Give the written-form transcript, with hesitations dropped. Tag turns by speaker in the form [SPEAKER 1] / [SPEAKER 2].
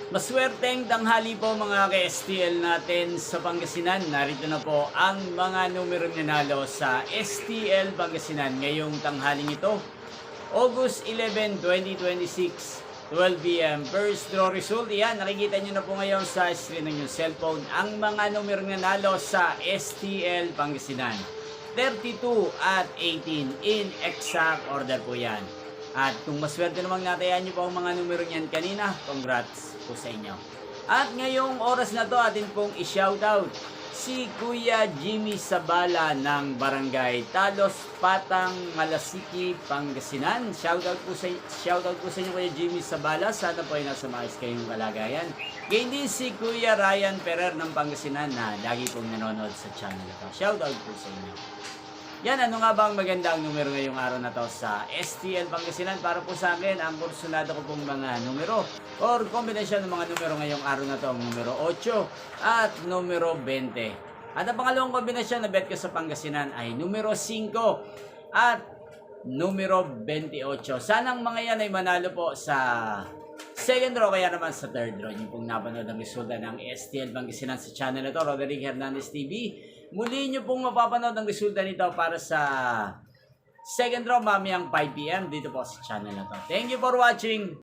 [SPEAKER 1] Maswerteng tanghali po mga ka-STL natin sa Pangasinan. Narito na po ang mga numerong nanalo sa STL Pangasinan ngayong tanghaling ito. August 11, 2026, 12 p.m. First draw result. Yan, nakikita nyo na po ngayon sa screen ng inyong cellphone ang mga numerong nanalo sa STL Pangasinan. 32 at 18 in exact order po yan. At kung maswerte namang natayan nyo po ang mga numero niyan kanina, congrats po sa inyo. At ngayong oras na to, atin pong i-shoutout si Kuya Jimmy Sabala ng Barangay Talos, Patang, Malasiki, Pangasinan. Shoutout po sa inyo Kuya Jimmy Sabala. Sana po ay nasa maayos kayong kalagayan. Ganyan din si Kuya Ryan Ferrer ng Pangasinan na lagi pong nanonood sa channel ito. Shoutout po sa inyo. Yan, ano nga ba ang magandang numero ngayong araw na to sa STL Pangasinan? Para po sa akin, ang kursunado ko pong mga numero or kombinasyon ng mga numero ngayong araw na to, ang numero 8 at numero 20. At ang pangalawang kombinasyon na bet ko sa Pangasinan ay numero 5 at numero 28. Sanang mga yan ay manalo po sa second draw, kaya naman sa third draw. Yung pong napanood ang resulta ng STL Pangasinan sa channel na to, Roderick Hernandez TV. Muli nyo pong mapapanood ang resulta nito para sa second draw mamayang 5 p.m. dito po sa channel na to. Thank you for watching!